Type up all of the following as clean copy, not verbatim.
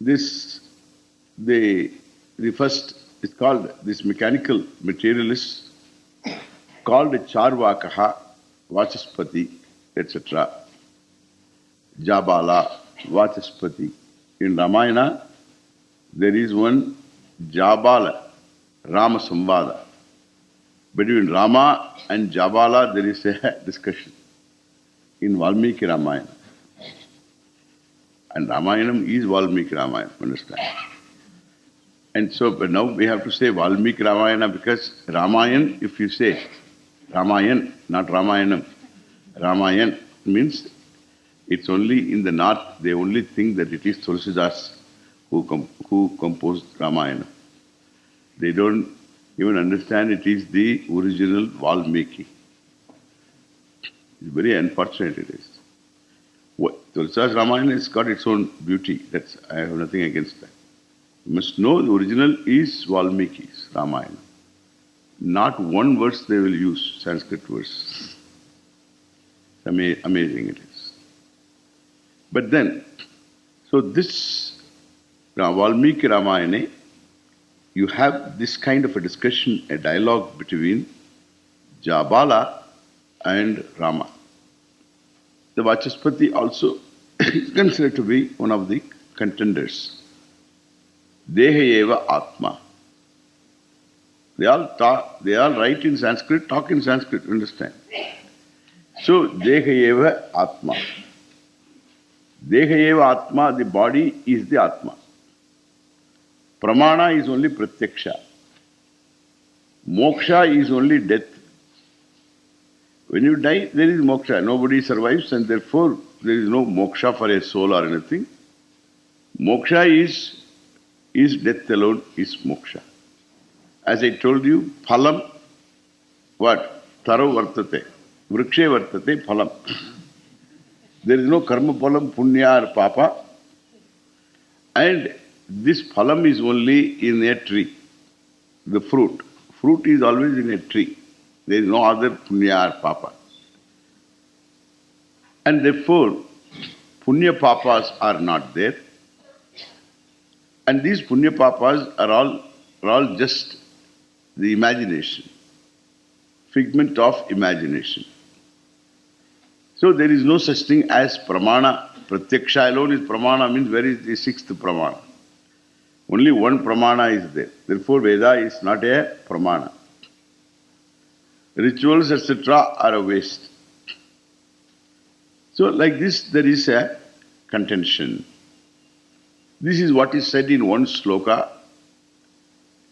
This, the first is called, this mechanical materialist called Charvakaha, Vachaspati, etc. Jabala, Vachaspati. In Ramayana, there is one Jabala, Rama Samvada. Between Rama and Jabala, there is a discussion in Valmiki Ramayana. And Ramayanam is Valmiki Ramayana, understand? And so, but now we have to say Valmiki Ramayana because Ramayan, if you say Ramayan, not Ramayanam, Ramayan means it's only in the north, they only think that it is Tulsidas who composed Ramayana. They don't even understand it is the original Valmiki. It's very unfortunate it is. Tulsidas Ramayana has got its own beauty. That's, I have nothing against that. You must know the original is Valmiki's Ramayana. Not one verse they will use, Sanskrit verse. Amazing it is. But then, so this Valmiki Ramayana, you have this kind of a discussion, a dialogue between Jabala and Rama. The Vachaspati also is considered to be one of the contenders. Deha eva Atma. They all write in Sanskrit, talk in Sanskrit, understand? So, Deha eva Atma. Deha eva Atma, the body is the Atma. Pramana is only Pratyaksha. Moksha is only death. When you die, there is moksha. Nobody survives and therefore there is no moksha for a soul or anything. Moksha is death alone, is moksha. As I told you, phalam, what? Taro vartate. Vrikshe vartate phalam. There is no karma phalam, punya or papa. And this phalam is only in a tree. The fruit. Fruit is always in a tree. There is no other punya or papa. And therefore, punya papas are not there. And these punya papas are all just the imagination, figment of imagination. So there is no such thing as pramana. Pratyaksha alone is pramana, means where is the sixth pramana? Only one pramana is there. Therefore Veda is not a pramana. Rituals, etc. are a waste. So like this there is a contention. This is what is said in one sloka.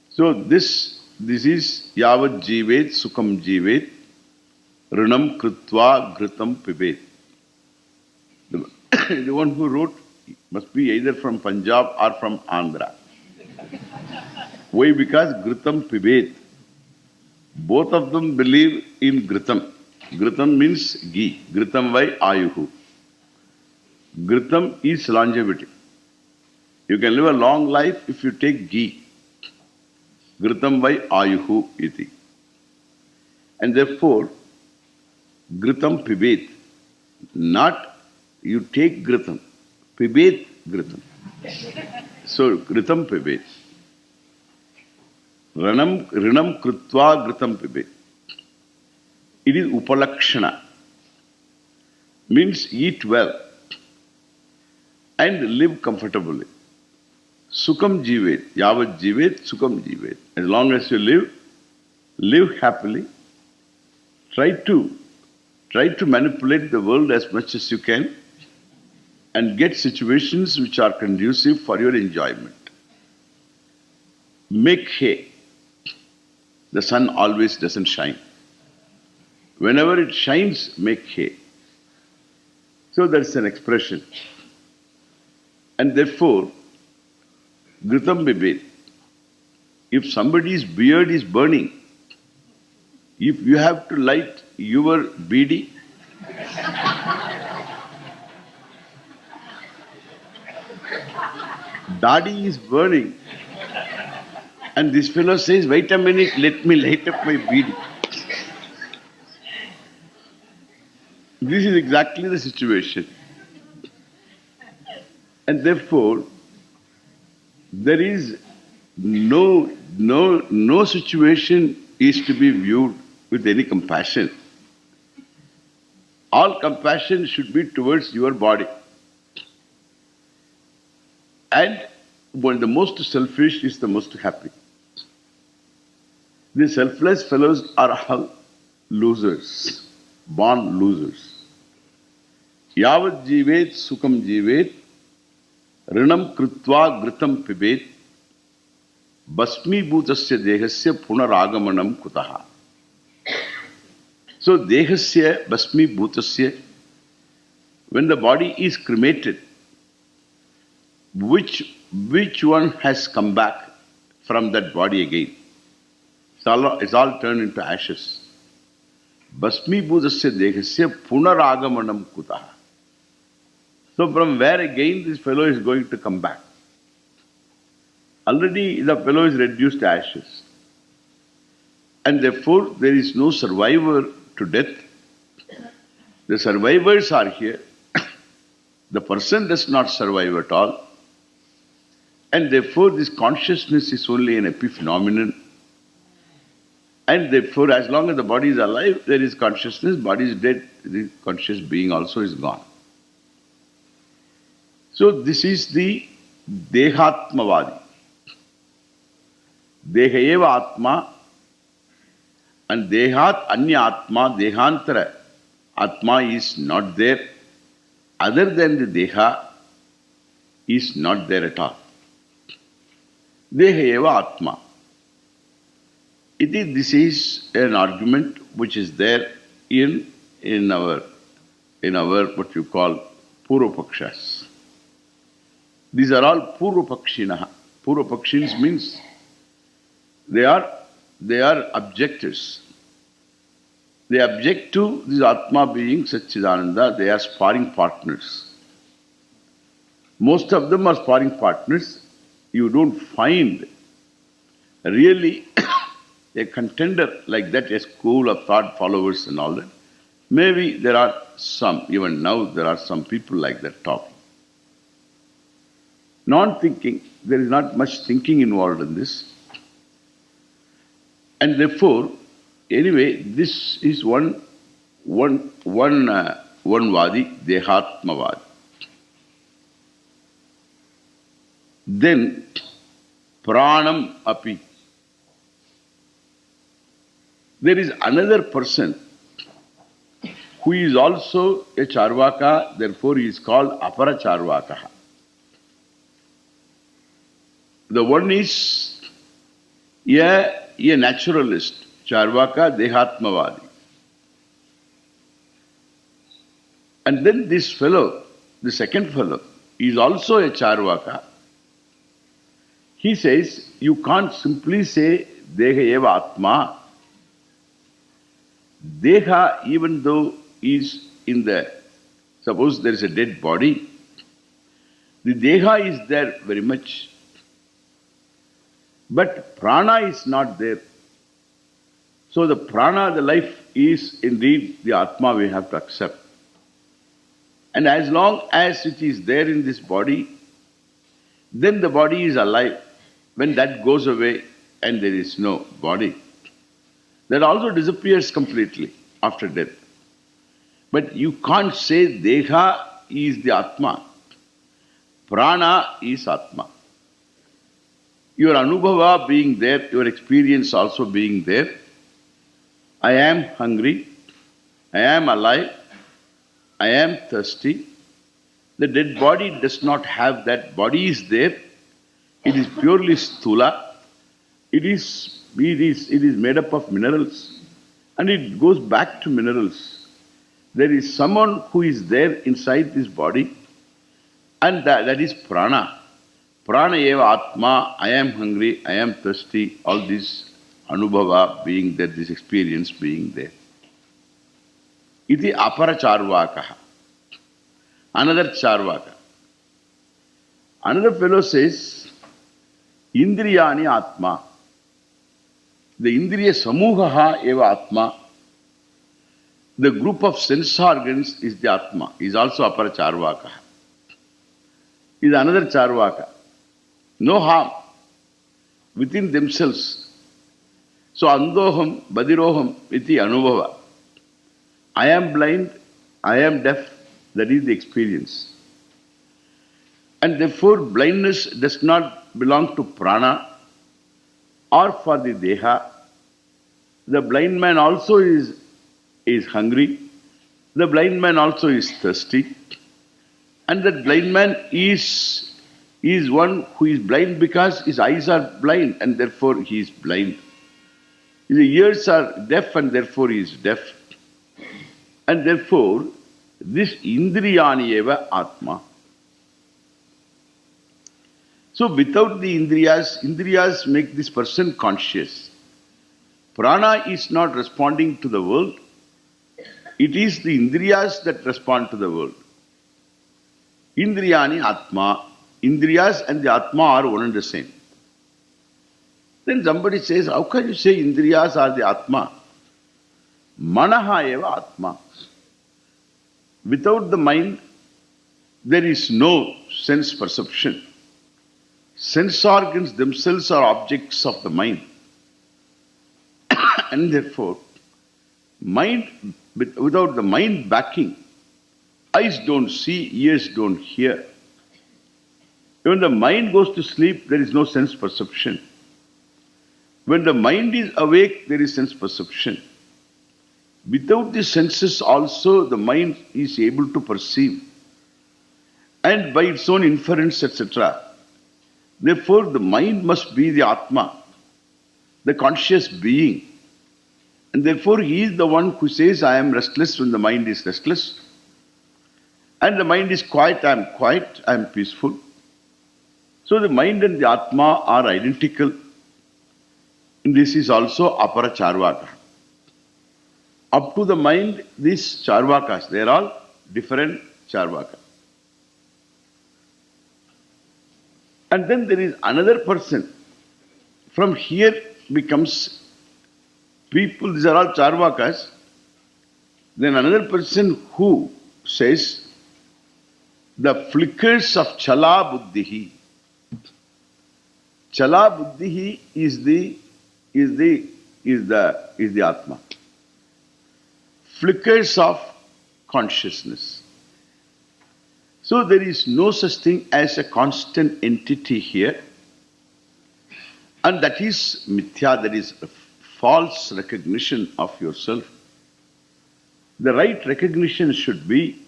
So this is yavat jivet sukham jivet rinam krutva ghritam pibet. The one who wrote must be either from Punjab or from Andhra. Why? Because ghritam pibet. Both of them believe in ghritam. Ghritam means ghee. Ghritam vai ayuhu. Ghritam is longevity. You can live a long life if you take ghee. Ghritam vai ayuhu iti. And therefore, ghritam pibet. Not you take ghritam. Pibet ghritam. So, ghritam pibet. Rinam krutva ghritam pibet. It is upalakshana. Means eat well and live comfortably. Sukham jivet. Yavat jivet, sukham jivet. As long as you live happily. Try to manipulate the world as much as you can and get situations which are conducive for your enjoyment. Make hay. The sun always doesn't shine. Whenever it shines, make hay. So that's an expression. And therefore, Ghritam Bibet, if somebody's beard is burning, if you have to light your bidi, Dadi is burning, and this fellow says, wait a minute, let me light up my bidi. This is exactly the situation. And therefore, There is no situation is to be viewed with any compassion. All compassion should be towards your body. And when the most selfish is the most happy. The selfless fellows are all losers, born losers. Yavat jivet sukam jivet, rinam krutva gritam pibet, basmi bhutasya dehasya punaragamanam kutaha. So dehasya basmi bhutasya, when the body is cremated, which one has come back from that body again? It's all turned into ashes. Basmi bhutasya dehasya punaragamanam kutaha. So from where again this fellow is going to come back? Already the fellow is reduced to ashes. And therefore there is no survivor to death. The survivors are here. The person does not survive at all. And therefore this consciousness is only an epiphenomenon. And therefore as long as the body is alive, there is consciousness, body is dead, the conscious being also is gone. So this is the Dehatmavadi. Deha eva Atma and Dehat Anya Atma, Dehantara Atma is not there. Other than the Deha is not there at all. Deha eva Atma. This is an argument which is there in our what you call Purvapakshas. These are all Purvapakshinaha. Purvapakshins means they are objectors. They object to this Atma being Satchidananda. They are sparring partners. Most of them are sparring partners. You don't find really a contender like that, a school of thought followers and all that. Maybe there are some, even now there are some people like that talking. Non-thinking, there is not much thinking involved in this. And therefore, anyway, this is one Vadi, Dehatmavadi. Then, Pranam Api. There is another person who is also a Charvaka, therefore he is called Apara Charvaka. The one is a naturalist, Charvaka Dehatmavadi. And then this fellow, the second fellow, is also a Charvaka. He says, you can't simply say Deha eva Atma. Deha, even though is in the, suppose there is a dead body, the Deha is there very much. But Prana is not there. So the Prana, the life, is indeed the Atma we have to accept. And as long as it is there in this body, then the body is alive. When that goes away and there is no body, that also disappears completely after death. But you can't say Deha is the Atma. Prana is Atma. Your Anubhava being there, your experience also being there. I am hungry, I am alive, I am thirsty. The dead body does not have that. Body is there. It is purely sthula. It is made up of minerals. And it goes back to minerals. There is someone who is there inside this body, and that is prana. Prana eva atma, I am hungry, I am thirsty, all this anubhava being there, this experience being there. Iti apara charvakaha. Another charvaka. Another fellow says, Indriyani Atma. The Indriya Samuhaha eva Atma. The group of sense organs is the Atma. Is also Apara Charvaka. Is another Charvaka. no harm within themselves. So andoham badiroham iti anubhava. I am blind, I am deaf, that is the experience. And therefore blindness does not belong to prana or for the deha. The blind man also is hungry. The blind man also is thirsty. And that blind man is one who is blind because his eyes are blind and therefore he is blind. His ears are deaf and therefore he is deaf. And therefore, this indriyani eva atma. So without the indriyas make this person conscious. Prana is not responding to the world. It is the indriyas that respond to the world. Indriyani atma. Indriyas and the atma are one and the same. Then somebody says, how can you say indriyas are the atma? Manaha eva atma. Without the mind, there is no sense perception. Sense organs themselves are objects of the mind. And therefore, mind, without the mind backing, eyes don't see, ears don't hear. When the mind goes to sleep, there is no sense perception. When the mind is awake, there is sense perception. Without the senses also, the mind is able to perceive. And by its own inference, etc. Therefore, the mind must be the Atma, the conscious being. And therefore, he is the one who says, I am restless when the mind is restless. And the mind is quiet, I am quiet, I am peaceful. So the mind and the Atma are identical. And this is also Apara Charvaka. Up to the mind, these Charvakas, they are all different Charvaka. And then there is another person. From here becomes people, these are all Charvakas. Then another person who says the flickers of Chala Buddhihi. Chala Buddhihi is the Atma. Flickers of consciousness. So there is no such thing as a constant entity here. And that is mithya, that is a false recognition of yourself. The right recognition should be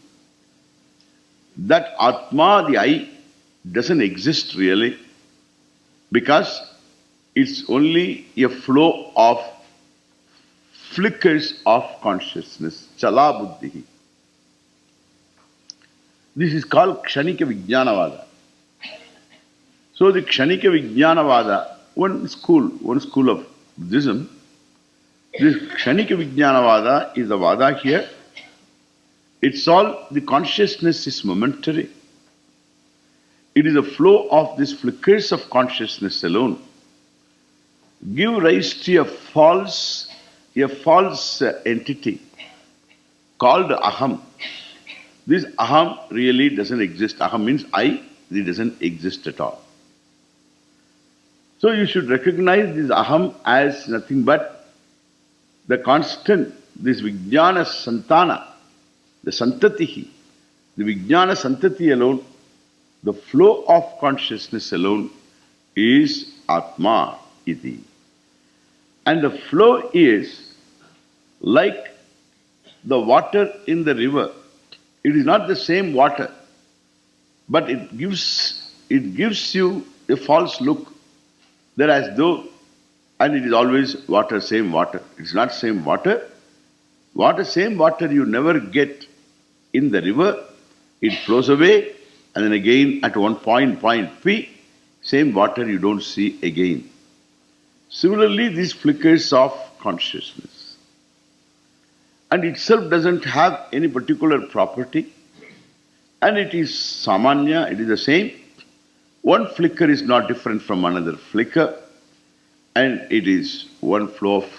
that Atma, the I, doesn't exist really, because it's only a flow of flickers of consciousness. Chala Buddhihi. This is called Kshanika Vijnanavada. So the Kshanika Vijnanavada, one school of Buddhism, this Kshanika Vijnanavada is the Vada here. It's all, the consciousness is momentary. It is a flow of these flickers of consciousness alone. Give rise to a false entity called Aham. This Aham really doesn't exist. Aham means I, it doesn't exist at all. So you should recognize this Aham as nothing but the constant, this Vijnana Santana, the Santatihi, the Vijnana Santati alone, the flow of consciousness alone is Atma iti. And the flow is like the water in the river. It is not the same water, but it gives you a false look that as though, and it is always water, same water. It's not same water. Same water you never get in the river. It flows away, and then again at one point P, same water you don't see again. Similarly, these flickers of consciousness. And itself doesn't have any particular property. And it is samanya, it is the same. One flicker is not different from another flicker. And it is one flow of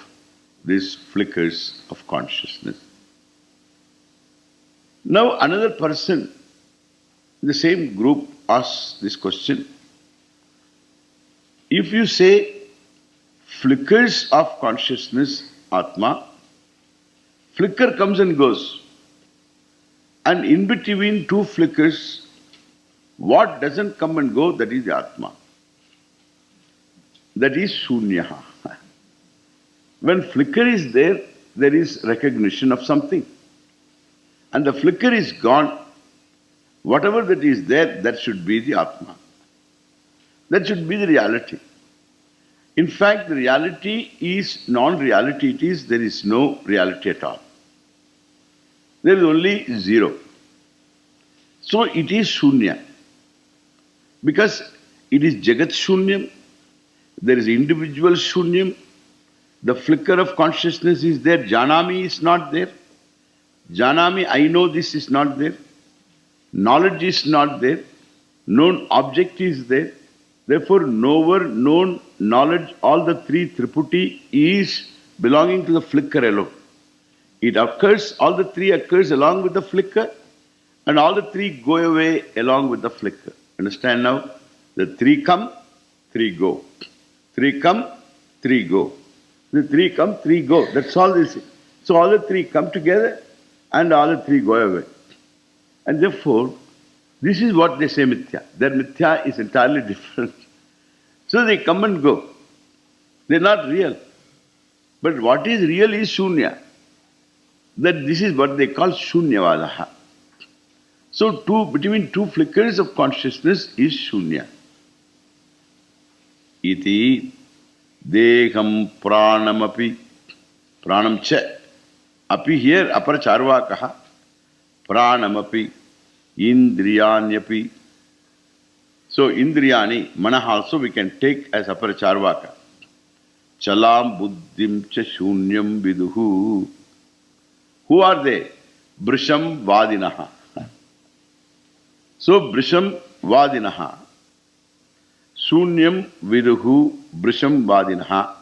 these flickers of consciousness. Now another person in the same group asks this question. If you say flickers of consciousness, Atma, flicker comes and goes. And in between two flickers, what doesn't come and go, that is the Atma. That is Shunyaha. When flicker is there, there is recognition of something. And the flicker is gone. Whatever that is there, that should be the Atma. That should be the reality. In fact, the reality is non-reality. It is, there is no reality at all. There is only zero. So it is Shunya. Because it is Jagat Shunyam, there is individual Shunyam, the flicker of consciousness is there, Janami is not there. Janami, I know this is not there. Knowledge is not there. Known object is there. Therefore, knower, known, knowledge, all the three Triputi is belonging to the flicker alone. It occurs, all the three occurs along with the flicker, and all the three go away along with the flicker. Understand now? The three come, three go. Three come, three go. The three come, three go. That's all this is. So all the three come together and all the three go away. And therefore, this is what they say mithya. Their mithya is entirely different. So they come and go. They're not real. But what is real is shunya. That this is what they call shunyavadaha. So between two flickers of consciousness is shunya. Iti deham pranamapi pranam cha. Api here apara charvakaha. Pranamapi indriyanyapi. So indriyani, manah also we can take as apara charvaka. Chalam buddhim cha shunyam viduhu. Who are they? Brisham vadinaha. So Brisham vadinaha. Shunyam viduhu Brisham vadinaha.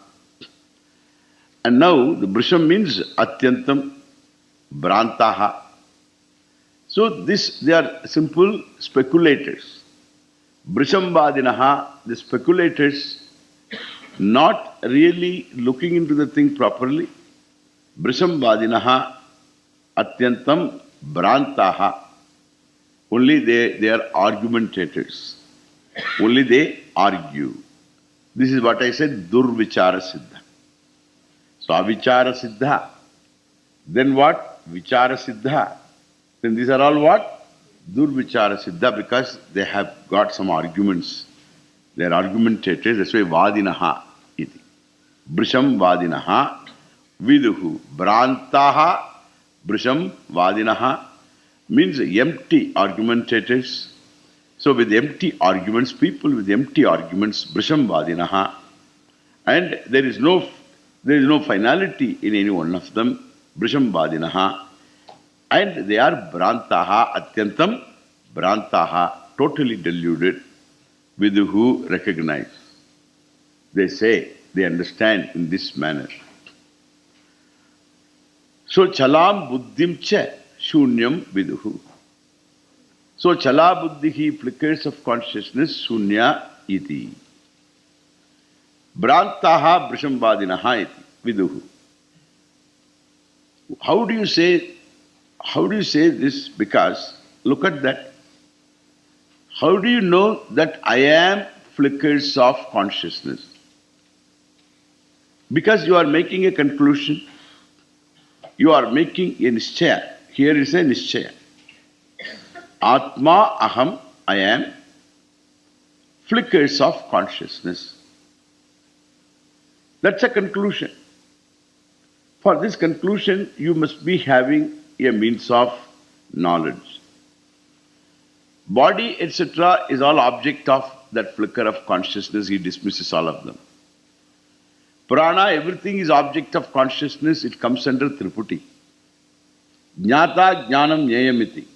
And now the Brisham means Atyantam Brantaha. So they are simple speculators. Brisham vadinaha, the speculators, not really looking into the thing properly. Brisham vadinaha Atyantam Brantaha. Only they are argumentators. Only they argue. This is what I said, Durvichara Siddha. So Avichara Siddha. Then what? Vichara Siddha. Then these are all what? Durvichara Siddha, because they have got some arguments. They are argumentators. That's why Vadinaha iti. Brisham Vadinaha Viduhu Brantaha Brisham Vadinaha means empty argumentators. So with empty arguments, people with empty arguments, Brisham Vadinaha, and there is no finality in any one of them, Brisham Vadinaha, and they are Brantaha, Atyantam Brantaha, totally deluded, Viduhu recognize. They say, they understand in this manner. So Chalam Buddhim Cha Shunyam Viduhu. So Chala Buddhihi, flickers of consciousness, Shunya iti. Brantaha Brisham Vadinaha iti. Viduhu. How do you say this? Because look at that. How do you know that I am flickers of consciousness? Because you are making a conclusion. You are making a nischaya. Here is a nischaya. Atma aham, I am, flickers of consciousness. That's a conclusion. For this conclusion, you must be having a means of knowledge. Body, etc. is all object of that flicker of consciousness. He dismisses all of them. Prana, everything is object of consciousness. It comes under Triputi. Jnata, jnanam, nyayamiti.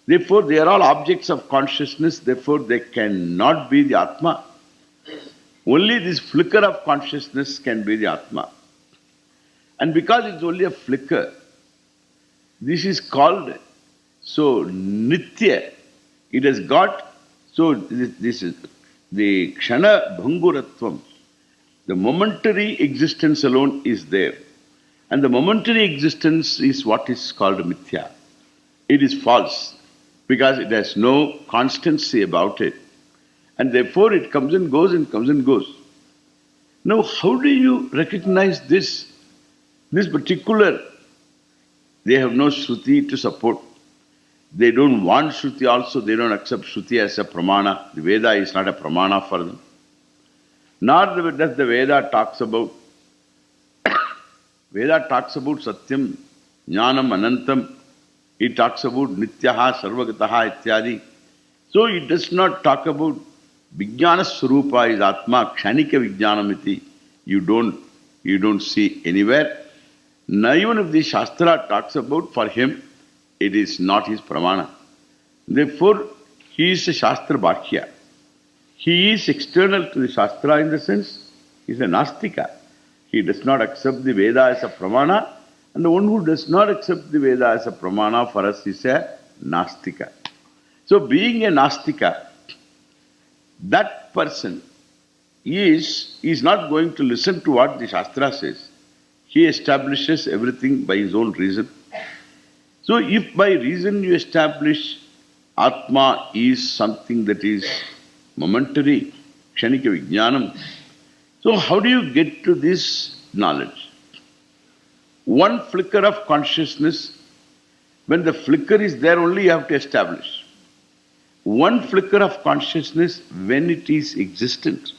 Therefore, they are all objects of consciousness. Therefore, they cannot be the Atma. Only this flicker of consciousness can be the Atma. And because it's only a flicker, this is called so Nitya. It has got, so this is the kshana bhanguratvam, the momentary existence alone is there. And the momentary existence is what is called mithya. It is false because it has no constancy about it. And therefore it comes and goes and comes and goes. Now, how do you recognize this? This particular, they have no Shruti to support. They don't want Shruti also, they don't accept Shruti as a pramana. The Veda is not a pramana for them. Nor does the Veda talks about, Veda talks about Satyam, Jnanam, Anantam. It talks about Nityaha, Sarvagataha, Ityadi. So it does not talk about Vijnana Swarupa is Atma, Kshanika Vijnanamiti. You don't see anywhere. Now even if the Shastra talks about, for him, it is not his pramana. Therefore, he is a Shastra Bhakya. He is external to the Shastra in the sense, he is a Nastika. He does not accept the Veda as a pramana, and the one who does not accept the Veda as a pramana for us is a Nastika. So being a Nastika, that person is not going to listen to what the Shastra says. He establishes everything by his own reason. So if by reason you establish Atma is something that is momentary, Kshanika Vijnanam, so how do you get to this knowledge? One flicker of consciousness, when the flicker is there only you have to establish. One flicker of consciousness when it is existent.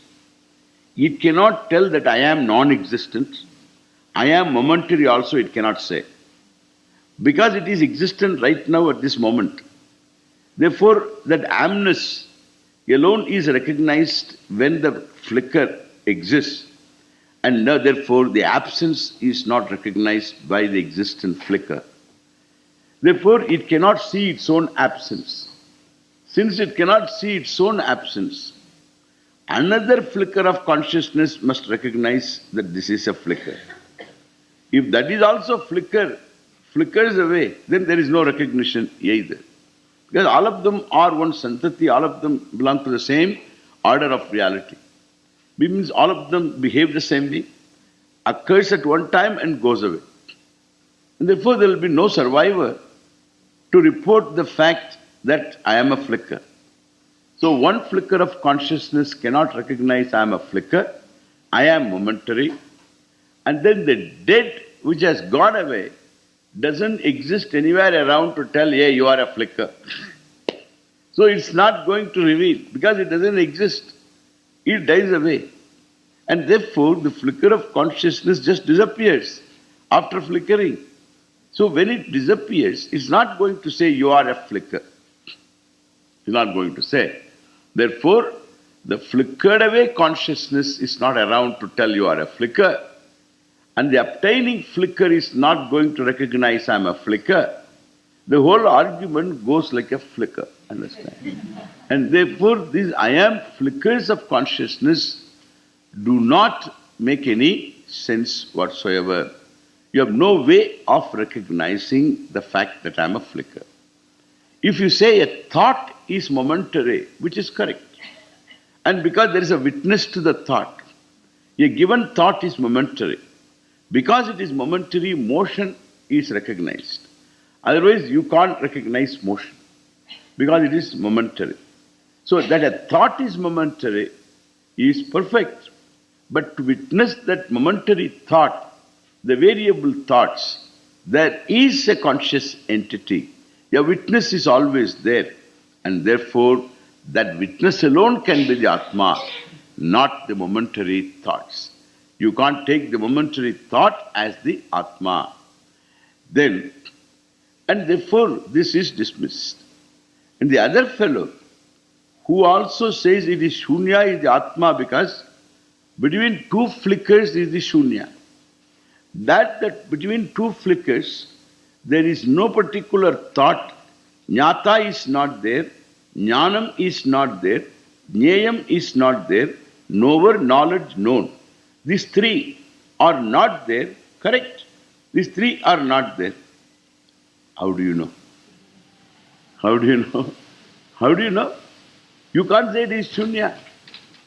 It cannot tell that I am non-existent. I am momentary also it cannot say. Because it is existent right now at this moment. Therefore, that amness alone is recognized when the flicker exists. And therefore, the absence is not recognized by the existent flicker. Therefore, it cannot see its own absence. Since it cannot see its own absence, another flicker of consciousness must recognize that this is a flicker. If that is also flickers away, then there is no recognition either. Because all of them are one santati, all of them belong to the same order of reality. It means all of them behave the same way, occurs at one time and goes away. And therefore there will be no survivor to report the fact that I am a flicker. So one flicker of consciousness cannot recognize I am a flicker, I am momentary, and then the dead which has gone away doesn't exist anywhere around to tell, hey, you are a flicker. So it's not going to reveal because it doesn't exist. It dies away. And therefore the flicker of consciousness just disappears after flickering. So when it disappears, it's not going to say you are a flicker. It's not going to say. Therefore, the flickered away consciousness is not around to tell you are a flicker. And the obtaining flicker is not going to recognize I am a flicker. The whole argument goes like a flicker, understand? And therefore these I am flickers of consciousness do not make any sense whatsoever. You have no way of recognizing the fact that I am a flicker. If you say a thought is momentary, which is correct, and because there is a witness to the thought, a given thought is momentary. Because it is momentary, motion is recognized. Otherwise, you can't recognize motion because it is momentary. So that a thought is momentary is perfect. But to witness that momentary thought, the variable thoughts, there is a conscious entity. A witness is always there. And therefore, that witness alone can be the Atma, not the momentary thoughts. You can't take the momentary thought as the Atma. Then, and therefore this is dismissed. And the other fellow, who also says it is Shunya is the Atma because between two flickers is the Shunya. That between two flickers there is no particular thought, Jnata is not there, Jnanam is not there, Jneyam is not there, knower, knowledge, known. These three are not there, correct? These three are not there. How do you know? How do you know? How do you know? You can't say it is Shunya.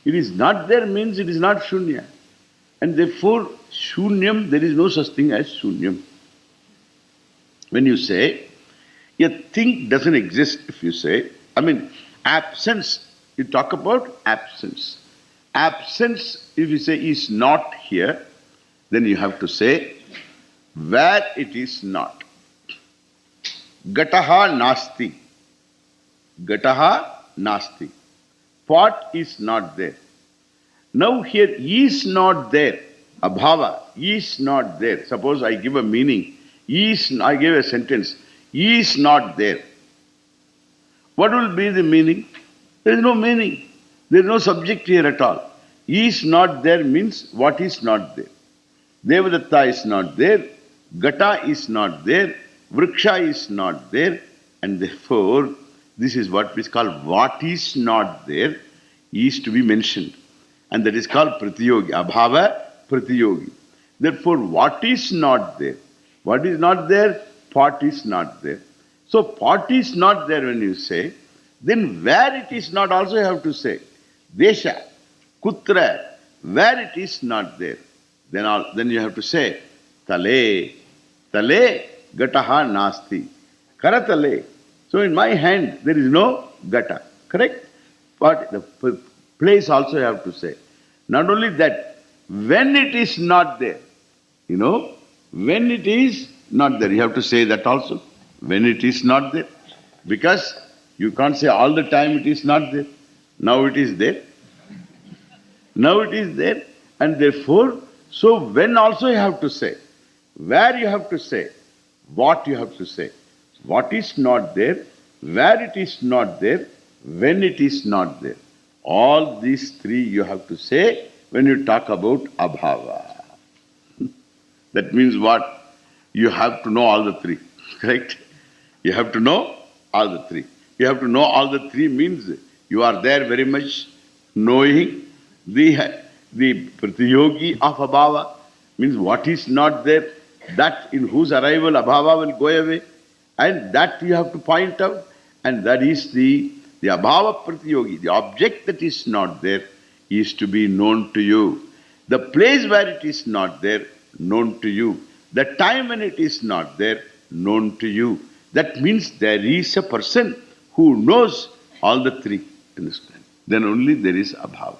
It is not there means it is not shunya. And therefore, shunyam, there is no such thing as shunyam. When you say, a thing doesn't exist, if you say, absence, you talk about absence. Absence, if you say, is not here, then you have to say, where it is not. Gataha nasti. Gataha nasti. Pot is not there. Now here is not there. Abhava is not there. Suppose I give a meaning. I give a sentence. Is not there. What will be the meaning? There is no meaning. There is no subject here at all. Is not there means what is not there. Devadatta is not there. Gata is not there. Vriksha is not there. And therefore, this is what is called what is not there is to be mentioned. And that is called Pratyogi. Abhava Pratyogi. Therefore, what is not there? What is not there? Pot is not there. So, pot is not there when you say, then where it is not also you have to say. Desha, Kutra, where it is not there. Then you have to say, Tale, Tale, Gataha Nasti. Karatale. So, in my hand, there is no Gata. Correct? But the place also you have to say. Not only that, when it is not there, when it is not there, you have to say that also. When it is not there. Because you can't say all the time it is not there. Now it is there. Now it is there. And therefore, so when also you have to say. Where you have to say. What you have to say. What is not there. Where it is not there. When it is not there. All these three you have to say when you talk about abhava. That means what? You have to know all the three. Correct? You have to know all the three. You have to know all the three means you are there very much knowing the pratyogi of abhava. Means what is not there, that in whose arrival abhava will go away. And that you have to point out. And that is the abhava pratyogi. The object that is not there is to be known to you. The place where it is not there, known to you. The time when it is not there, known to you. That means there is a person who knows all the three. Understand? Then only there is abhava.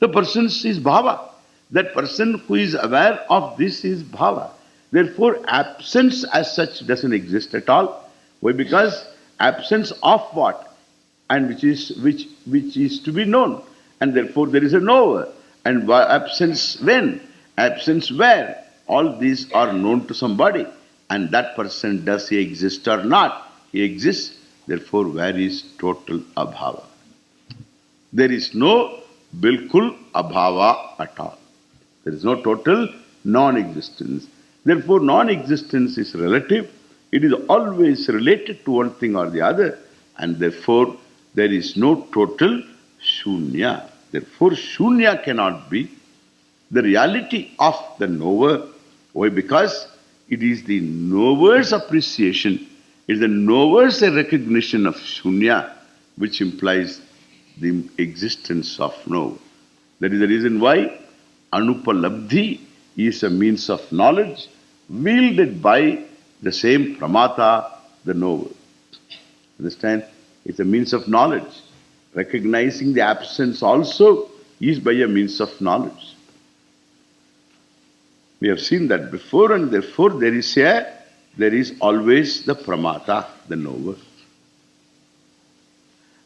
The person is bhava. That person who is aware of this is bhava. Therefore, absence as such doesn't exist at all. Why? Because absence of what? And which is to be known. And therefore there is a knower. And absence when? Absence where? All these are known to somebody. And that person, does he exist or not? He exists. Therefore, where is total abhava? There is no bilkul abhava at all. There is no total non-existence. Therefore, non-existence is relative. It is always related to one thing or the other. And therefore, there is no total shunya. Therefore, shunya cannot be the reality of the knower. Why? Because it is the knower's appreciation, it is the knower's recognition of shunya, which implies the existence of knower. That is the reason why anupalabdhi is a means of knowledge wielded by the same pramata, the knower. Understand? It's a means of knowledge. Recognizing the absence also is by a means of knowledge. We have seen that before, and therefore there is always the pramata, the knower.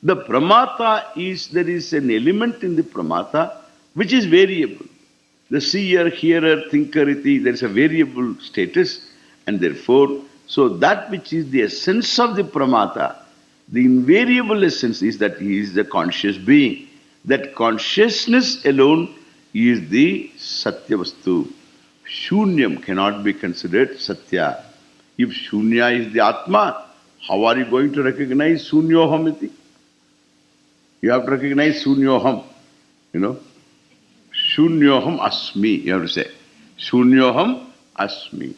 The pramata there is an element in the pramata which is variable. The seer, hearer, thinker, there is a variable status, and therefore, so that which is the essence of the pramata, the invariable essence is that he is the conscious being. That consciousness alone is the satya vastu. Shunyam cannot be considered satya. If shunya is the atma, how are you going to recognize sunyoham iti? You have to recognize sunyoham. Shunyoham asmi, you have to say. Shunyoham asmi.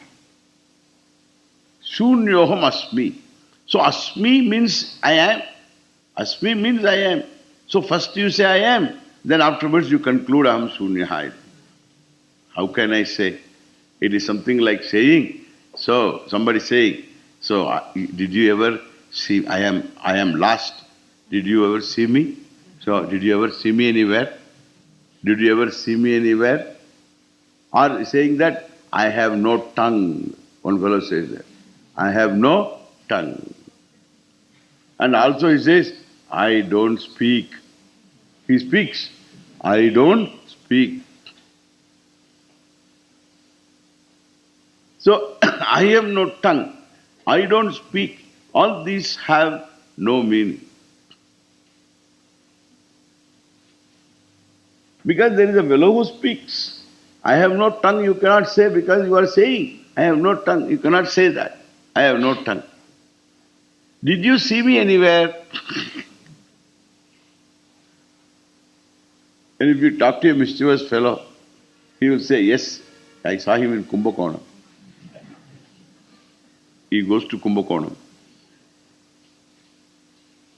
Shunyoham asmi. So asmi means I am. Asmi means I am. So first you say I am, Then afterwards you conclude Aham Shunyahai. How can I say? It is something like saying, so somebody saying, so did you ever see, I am lost. Did you ever see me? So did you ever see me anywhere? Did you ever see me anywhere? Or saying that I have no tongue. One fellow says that. I have no tongue. And also he says, I don't speak. He speaks. I don't speak. So I have no tongue. I don't speak. All these have no meaning. Because there is a fellow who speaks. I have no tongue, you cannot say because you are saying. I have no tongue, you cannot say that. I have no tongue. Did you see me anywhere? And if you talk to a mischievous fellow, he will say, yes, I saw him in Kumbakonam. He goes to Kumbakonam.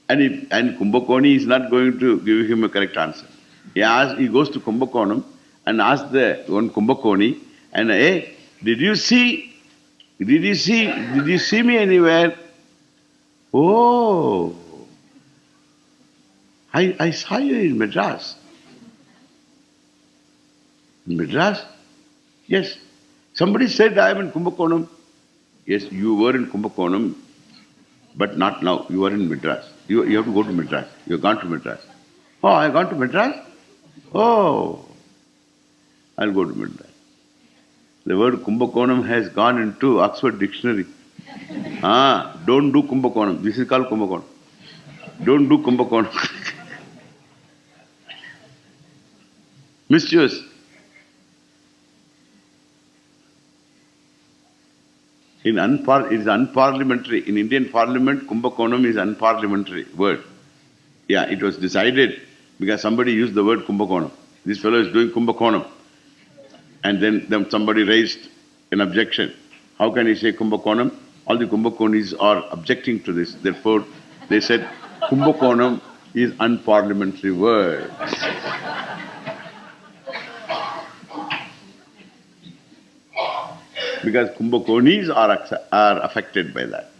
And Kumbakoni is not going to give him a correct answer. He goes to Kumbakonam and asks the one Kumbakoni, and hey, did you see me anywhere? Oh, I saw you in Madras. In Madras? Yes. Somebody said I am in Kumbakonam. Yes, you were in Kumbakonam, but not now. You are in Madras. You have to go to Madras. You have gone to Madras. Oh, I have gone to Madras? Oh, I'll go to Madras. The word Kumbakonam has gone into Oxford Dictionary. Don't do Kumbakonam. This is called Kumbakonam. Don't do Kumbakonam. Mischievous. It is unparliamentary. In Indian Parliament, Kumbakonam is unparliamentary word. Yeah, it was decided because somebody used the word Kumbakonam. This fellow is doing Kumbakonam. And then somebody raised an objection. How can he say Kumbakonam? All the Kumbakonis are objecting to this. Therefore, they said Kumbakonam is unparliamentary word. Because Kumbakonis are affected by that.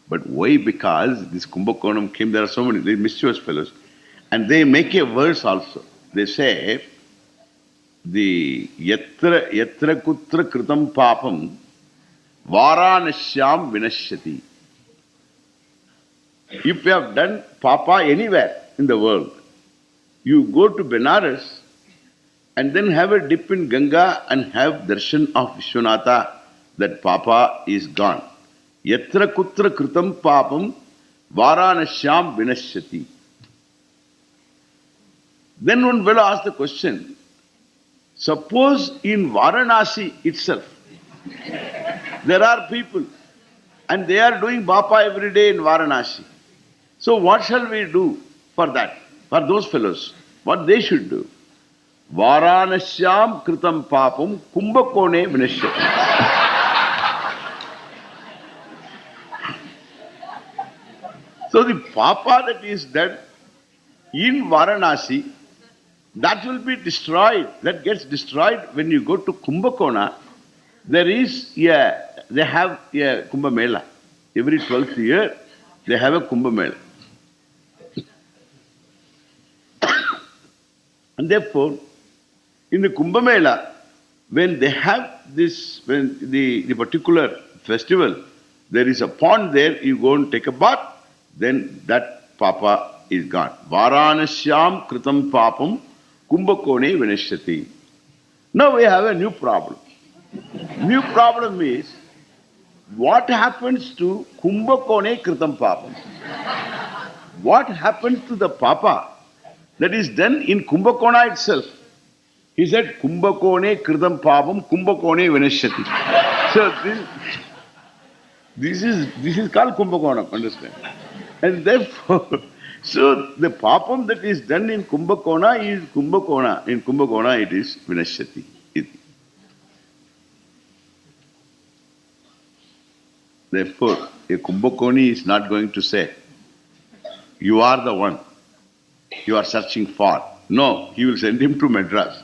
But why? Because this Kumbakonam came, there are so many mischievous fellows, and they make a verse also. They say, the yatra kutra kritam papam varanasyam vinashyati. If you have done papa anywhere in the world, you go to Benares and then have a dip in Ganga and have darshan of Vishwanatha, that papa is gone. Yatra kutra kritam papam varanasyam vinashyati. Then one fellow asked the question, suppose in Varanasi itself, there are people and they are doing Bapa every day in Varanasi. So what shall we do for that, for those fellows? What they should do? Varanasyam kritam papam kumbhakone vinashyati. So the papa that is done in Varanasi, that will be destroyed. That gets destroyed when you go to Kumbhakona. They have a Kumbh Mela. Every 12th year, they have a Kumbh Mela. And therefore, in the Kumbh Mela, when they have this, when the particular festival, there is a pond there, you go and take a bath, then that papa is gone. Varanasyam kritam papam kumbhakone vinashyati. Now we have a new problem. New problem is, what happens to kumbhakone kritam papam? What happens to the papa that is done in Kumbhakona itself? He said, Kumbhakone kritam papam kumbhakone vinashyati. So this is called Kumbhakona, understand? And therefore, so the papam that is done in Kumbhakona is Kumbhakona. In Kumbhakona it is vinashyati. Therefore, a Kumbhakoni is not going to say, you are the one. you are searching for. No, he will send him to Madras.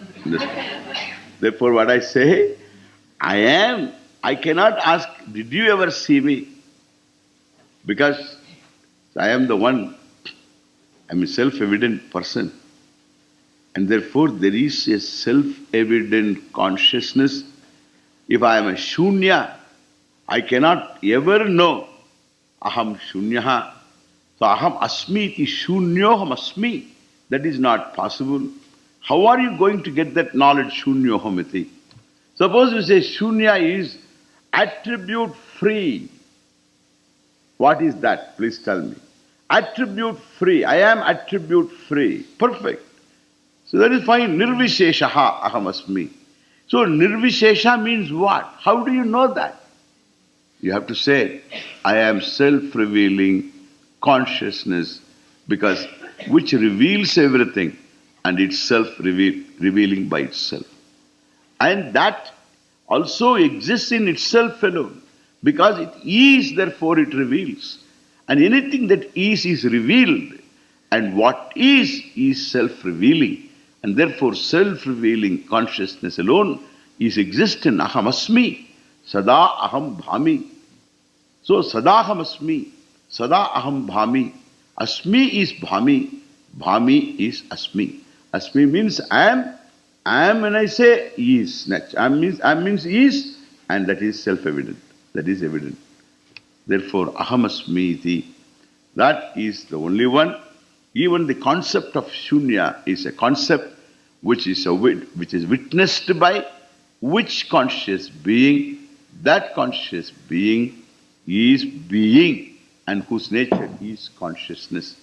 Therefore, what I say, I cannot ask, did you ever see me? Because I am the one, I am a self-evident person. And therefore, there is a self-evident consciousness. If I am a shunya, I cannot ever know aham shunyaha. So aham asmi iti shunyoham asmi. That is not possible. How are you going to get that knowledge shunyoham iti? Suppose you say shunya is attribute free. What is that? Please tell me. Attribute free. I am attribute free. Perfect. So that is fine. Nirvisheshaha aham asmi. So nirvishesha means what? How do you know that? You have to say, I am self-revealing consciousness, because which reveals everything and itself revealing by itself. And that also exists in itself alone, because it is, therefore it reveals. And anything that is revealed, and what is self-revealing. And therefore self-revealing consciousness alone is existent. Aham asmi, sada aham bhami. So sada aham asmi, sada aham bhami. Asmi is bhami, bhami is asmi. Asmi means I am when I say is. I means is, and that is self-evident. That is evident. Therefore aham asmi iti, that is the only one. Even the concept of shunya is a concept which is witnessed by which conscious being? That conscious being is being, and whose nature is consciousness.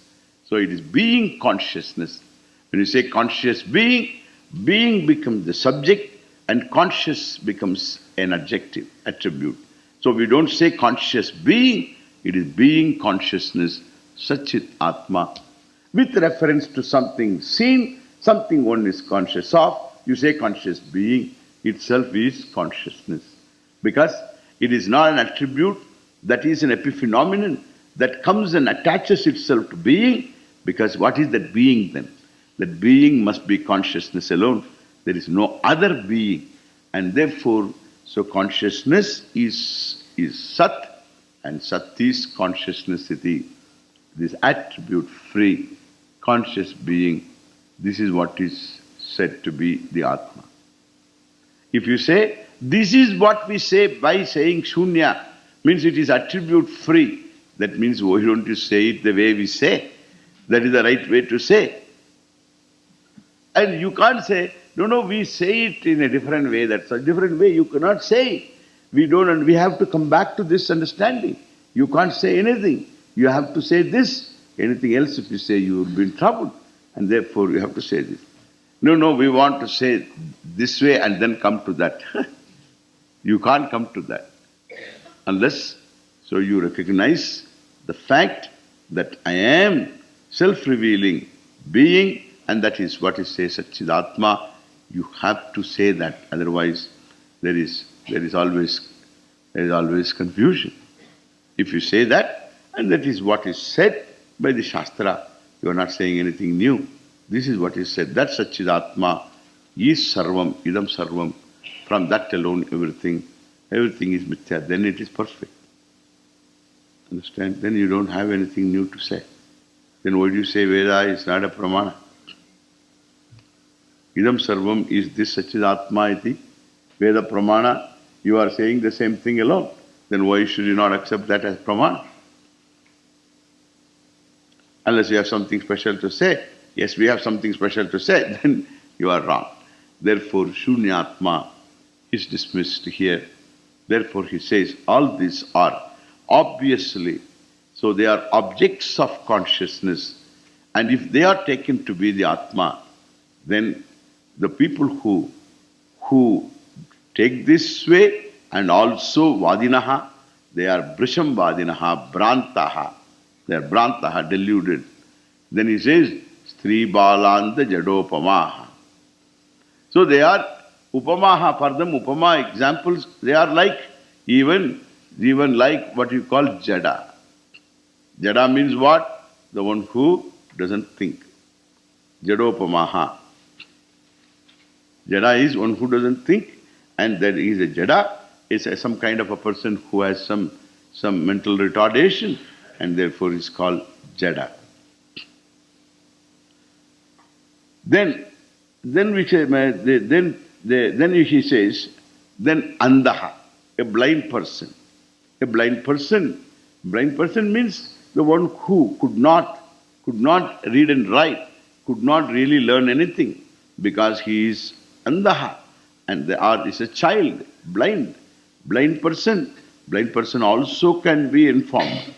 So it is being consciousness. When you say conscious being, being becomes the subject and conscious becomes an adjective, attribute. So we don't say conscious being, it is being consciousness, Satchit Atma. With reference to something seen, something one is conscious of, you say conscious being itself is consciousness. Because it is not an attribute, that is an epiphenomenon that comes and attaches itself to being, because what is that being then? That being must be consciousness alone. There is no other being. And therefore, so consciousness is Sat, and Sat is consciousness iti. This attribute free conscious being, this is what is said to be the Atma. If you say, this is what we say by saying Shunya, means it is attribute free, that means why don't you say it the way we say? That is the right way to say. And you can't say, no, we say it in a different way, that's a different way. You cannot say it. We have to come back to this understanding. You can't say anything. You have to say this. Anything else, if you say, you will be in trouble. And therefore, you have to say this. No, we want to say this way and then come to that. You can't come to that. Unless, so you recognize the fact that I am self-revealing being, and that is what is says Satchidatma. You have to say that. Otherwise, there is always confusion. If you say that, and that is what is said by the Shastra, you are not saying anything new. This is what is said. That Satchidatma is Sarvam, Idam Sarvam. From that alone, everything is mithya. Then it is perfect. Understand? Then you don't have anything new to say. Then why do you say Veda is not a pramana? Idam Sarvam is this Satchidatma iti. Veda pramana, you are saying the same thing alone. Then why should you not accept that as pramana? Unless you have something special to say. Yes, we have something special to say, then you are wrong. Therefore, Shunyatma is dismissed here. Therefore, he says, all these are obviously, so they are objects of consciousness. And if they are taken to be the Atma, then the people who take this way and also Vadinaha, they are Brisham Vadinaha, Brantaha. They are Brantaha, deluded. Then he says, Stri Balanda Jadopamaha. So they are Upamaha, for them Upama examples, they are like even like what you call Jada. Jada means what? The one who doesn't think. Jadopamaha. Jada is one who doesn't think, and that is a Jada, is some kind of a person who has some mental retardation, and therefore is called Jada. Then, then he says, then Andaha, a blind person. A blind person means the one who could not read and write, could not really learn anything because he is Andaha and the art is a child, blind. Blind person also can be informed.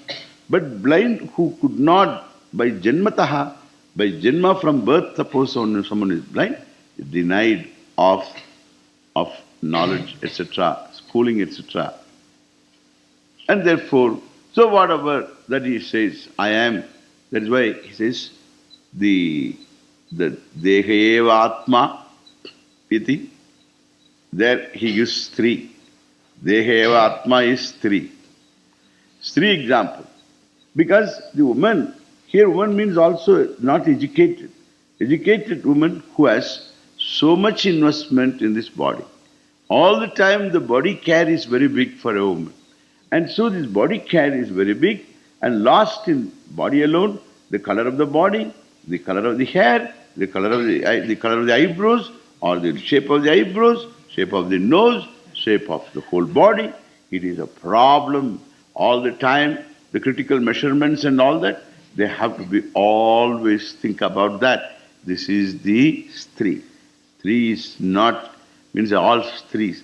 But blind who could not by Janmataha, by Janma from birth, suppose someone is blind, denied of knowledge, etc., schooling, etc. And therefore, so whatever that he says, I am, that is why he says, the Deha eva Atma iti, there he uses three. Deha eva Atma is three. Three examples. Because the woman, here woman means also not educated. Educated woman who has so much investment in this body. All the time the body care is very big for a woman. And so this body care is very big and lost in body alone, the color of the body, the color of the hair, the color of the eyebrows, or the shape of the eyebrows, shape of the nose, shape of the whole body. It is a problem all the time. The critical measurements and all that, they have to be always think about that. This is the Stri. Stri is not, means all Stris.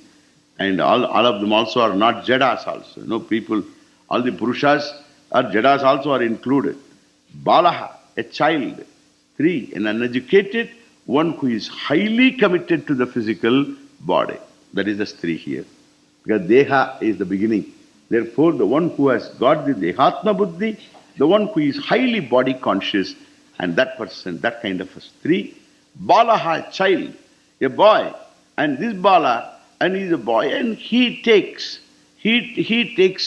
And all of them also are not Jadas also. No people, all the Purushas or Jadas also are included. Balaha, a child. Three, an uneducated, one who is highly committed to the physical body. That is the Stri here. Because Deha is the beginning. Therefore, the one who has got the Dehatma Buddhi, the one who is highly body conscious, and that person, that kind of a Stri. Balaha, child, a boy. And this Bala, and he is a boy, and he takes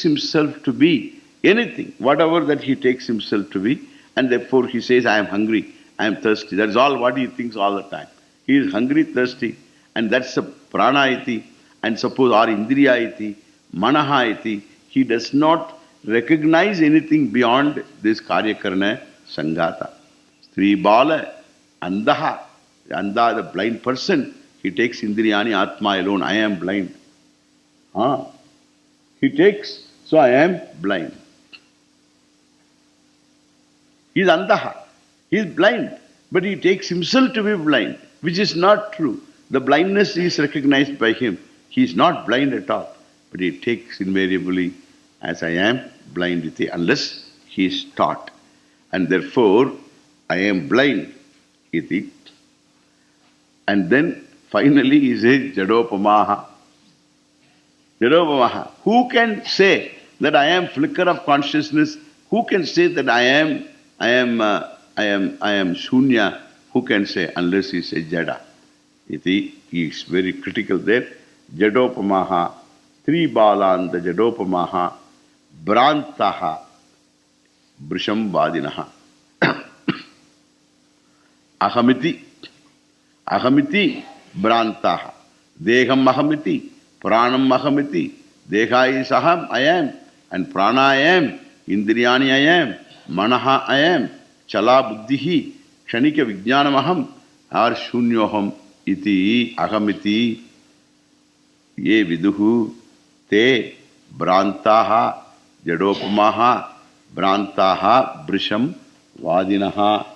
himself to be anything, whatever that he takes himself to be, and therefore he says, I am hungry, I am thirsty. That is all what he thinks all the time. He is hungry, thirsty, and that's a prana iti, and suppose or indriya iti, manaha iti, he does not recognize anything beyond this karyakarana sangata. Stri bala, andaha, the blind person, he takes Indriyani Atma alone. I am blind. He takes, so I am blind. He is Andaha. He is blind. But he takes himself to be blind, which is not true. The blindness is recognized by him. He is not blind at all. But he takes invariably as I am blind, unless he is taught. And therefore, I am blind. Iti. And then finally, he says, Jadopamaha. Jadopamaha. Who can say that I am flicker of consciousness? Who can say that I am Shunya? Who can say unless he says Jada? Iti, he is very critical there. Jadopamaha. Tribalanda Jadopamaha. Brantaha. Brisham Vadinaha. Ahamiti. Ahamiti. Brantaha. Deham Ahamiti, Pranam Ahamiti. Deha is Aham, I am, and Prana I am, Indriyani I am, Manaha I am, Chala Buddhihi, Kshanika Vijnanam Aham, or Shunyoham iti Ahamiti, Ye Viduhu, Te Brantaha, Jadopamaha, Brantaha, Brisham, Vadinaha.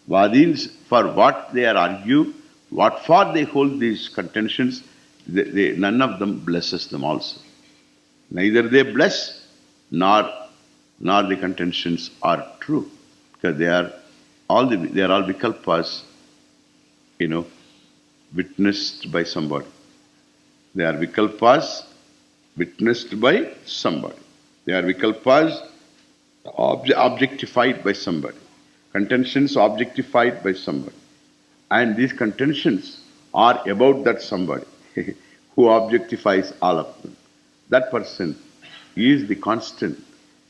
Vadins, for what they are argued, what for they hold these contentions, none of them blesses them also. Neither they bless, nor the contentions are true. Because they are all vikalpas, witnessed by somebody. They are vikalpas witnessed by somebody. They are vikalpas objectified by somebody. Contentions objectified by somebody. And these contentions are about that somebody who objectifies all of them. That person is the constant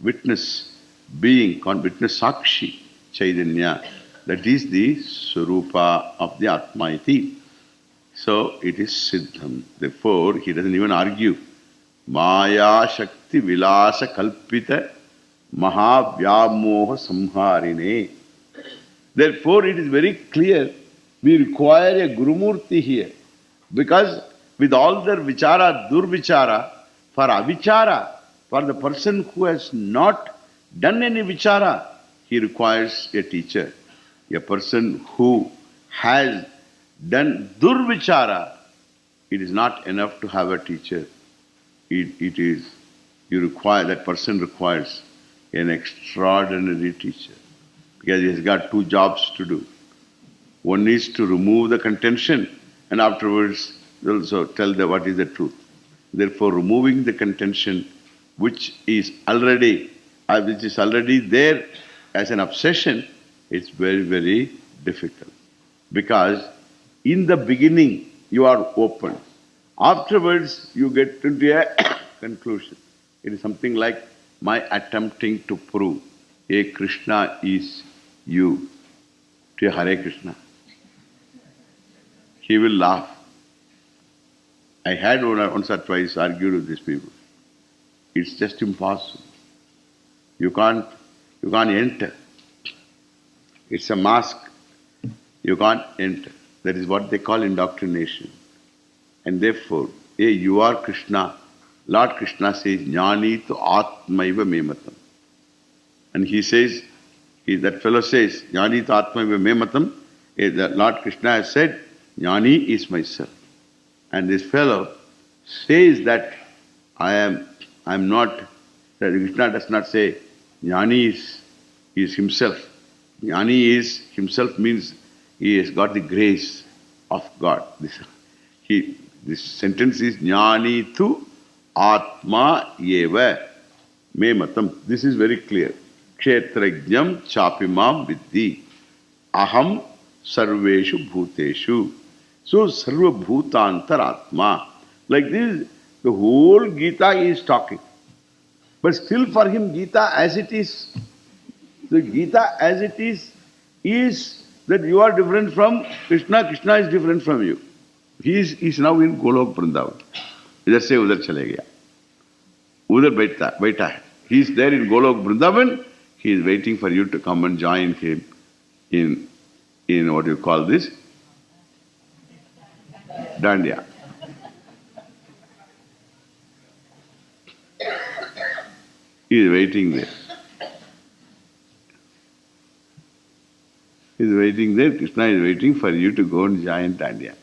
witness being, witness Sakshi, Chaitanya, that is the Swarupa of the Atma iti. So it is Siddham. Therefore, he doesn't even argue. Maya Shakti Vilasa Kalpita Mahavyamoha Samharine. Therefore, it is very clear we require a Gurumurti here. Because with all their vichara, durvichara, for avichara, for the person who has not done any vichara, he requires a teacher. A person who has done durvichara, it is not enough to have a teacher. That person requires an extraordinary teacher. Because he has got two jobs to do. One is to remove the contention and afterwards also tell what is the truth. Therefore, removing the contention which is already there as an obsession, it's very, very difficult. Because in the beginning, you are open. Afterwards, you get to a conclusion. It is something like my attempting to prove a Krishna is you to a Hare Krishna. He will laugh. I had once or twice argued with these people. It's just impossible. You can't enter. It's a mask. You can't enter. That is what they call indoctrination. And therefore, hey, you are Krishna. Lord Krishna says, Jnani tu atmaiva mematam. And he says, that fellow says, Jnani tu atmaiva mematam. The Lord Krishna has said, Jnani is myself. And this fellow says that I am not, that Krishna does not say, Jnani is himself. Jnani is himself means he has got the grace of God. This sentence is Jnani tu atma eva me matam. This is very clear. Kshetrajnam chapimam viddhi. Aham sarveshu bhuteshu. So sarva bhutantaratma. Like this, the whole Gita is talking. But still for him, Gita as it is. The Gita as it is that you are different from Krishna, Krishna is different from you. He is now in Golok Vrindavan. इधर से उधर चले गया. उधर बैठा है. He is there in Golok Vrindavan. He is waiting for you to come and join him in what you call this? Dandiya. He is waiting there. He is waiting there. Krishna is waiting for you to go and join Dandiya.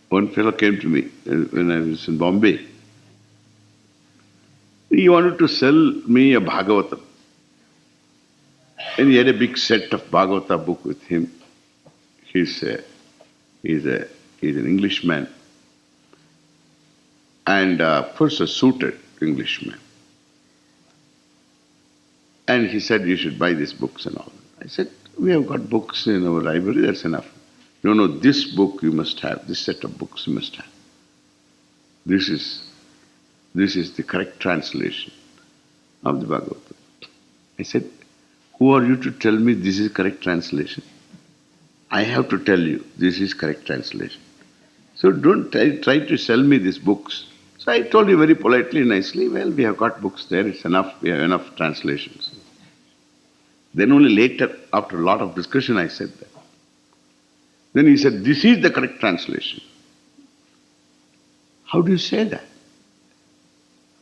One fellow came to me when I was in Bombay. He wanted to sell me a Bhagavatam. And he had a big set of Bhagavata book with him. He's an Englishman. And of course a suited Englishman. And he said, you should buy these books and all. I said, we have got books in our library, that's enough. No, this book you must have, this set of books you must have. This is the correct translation of the Bhagavatam. I said, who are you to tell me this is correct translation? I have to tell you this is correct translation. So don't try to sell me these books. So I told you very politely, nicely, well, we have got books there, it's enough, we have enough translations. Then only later, after a lot of discussion, I said that. Then he said, this is the correct translation. How do you say that?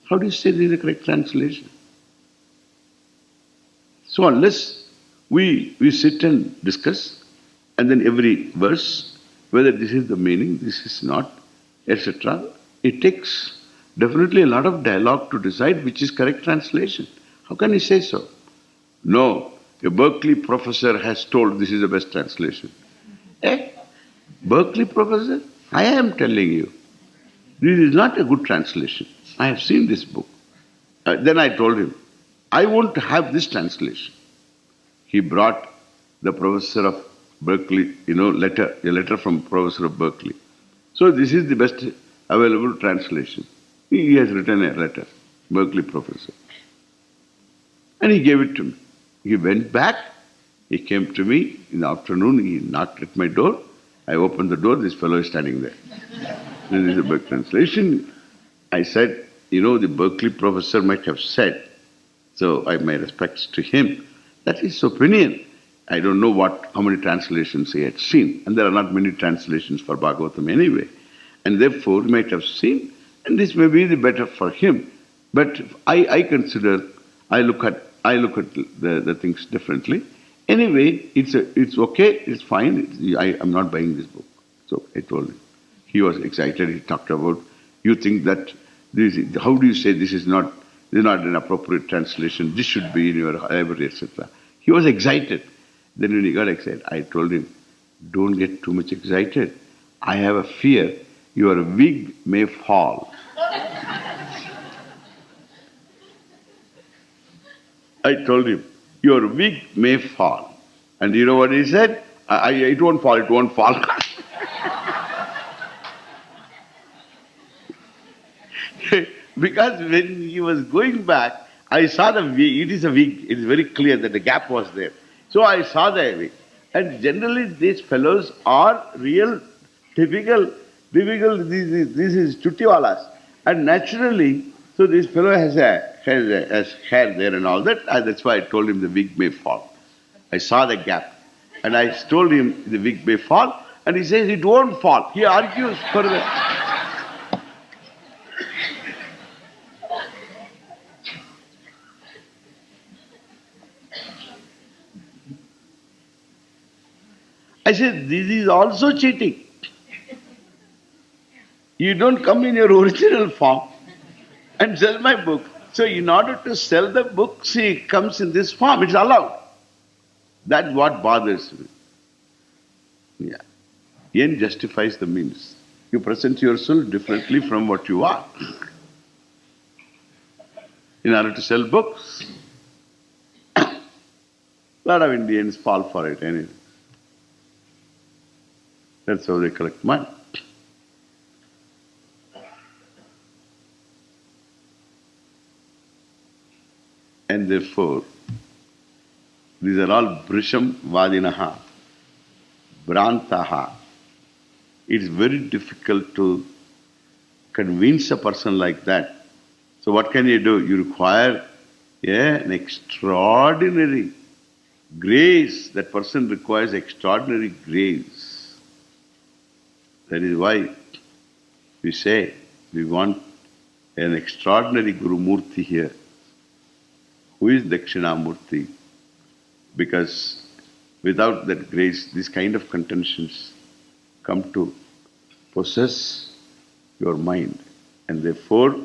How do you say this is the correct translation? So unless we sit and discuss, and then every verse, whether this is the meaning, this is not, etc., it takes definitely a lot of dialogue to decide which is correct translation. How can you say so? No, a Berkeley professor has told this is the best translation. Berkeley professor? I am telling you, this is not a good translation. I have seen this book. Then I told him, I want to have this translation. He brought the professor of Berkeley, a letter from professor of Berkeley. So this is the best available translation. He has written a letter. Berkeley professor. And he gave it to me. He went back. He came to me in the afternoon. He knocked at my door. I opened the door. This fellow is standing there. This is a book translation. I said, the Berkeley professor might have said, so I my respects to him, that is his opinion. I don't know how many translations he had seen. And there are not many translations for Bhagavatam anyway. And therefore, he might have seen, and this may be the better for him. But I consider, I look at the things differently. Anyway, it's okay, it's fine. I'm not buying this book. So I told him. He was excited. He talked about, you think that how do you say this is not an appropriate translation? This should be in your library, etc. He was excited. Then when he got excited, I told him, don't get too much excited. I have a fear your wig may fall. I told him, your wig may fall. And you know what he said? It won't fall, it won't fall. Because when he was going back, I saw the wig. It is a wig. It is very clear that the gap was there. So I saw the wig. And generally these fellows are real, typical, this is chuttiwalas. And naturally, so this fellow has hair there and all that. And that's why I told him the wig may fall. I saw the gap. And I told him the wig may fall. And he says it won't fall. He argues further. I said, this is also cheating. You don't come in your original form and sell my book. So in order to sell the book, see, it comes in this form. It's allowed. That's what bothers me. Yeah. End justifies the means. You present yourself differently from what you are. In order to sell books. A lot of Indians fall for it anyway. That's how they collect money. And therefore, these are all Brisham Vadinaha, Brantaha. It's very difficult to convince a person like that. So what can you do? You require an extraordinary grace. That person requires extraordinary grace. That is why we say we want an extraordinary Guru Murti here. Who is Dakshinamurti? Because without that grace, these kind of contentions come to possess your mind. And therefore,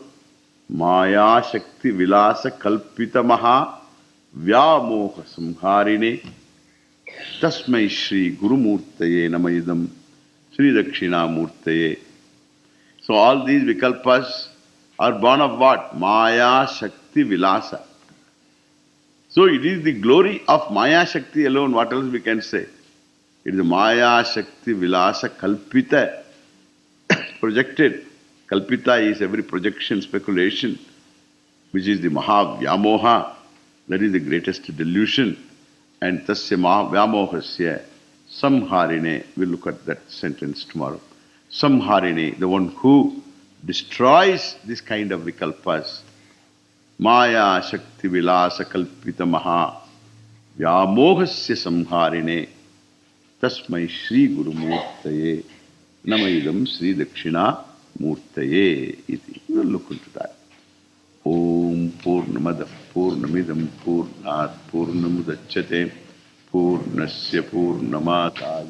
Maya Shakti Vilasa Kalpita Maha Vyamoha Samharine Tasmai Shri Guru Murtaye Namayidam Sri Dakshinamurtaye. So all these vikalpas are born of what? Maya Shakti Vilasa. So it is the glory of Maya Shakti alone. What else we can say? It is the Maya Shakti Vilasa Kalpita, projected. Kalpita is every projection, speculation, which is the Mahavyamoha. That is the greatest delusion. And Tasya Mahavyamohasya Samharine. We'll look at that sentence tomorrow. Samharine, the one who destroys this kind of vikalpas. Maya Shakti Vilasa Kalpita Maha Vyamohasya Samharine Tasmai Shri Guru Murtaye Namayidam Sri Dakshina Murtaye iti. We'll look into that. Om Purnamada Purnamidam Purnat Purnamudachyate Purnasya Purnamatad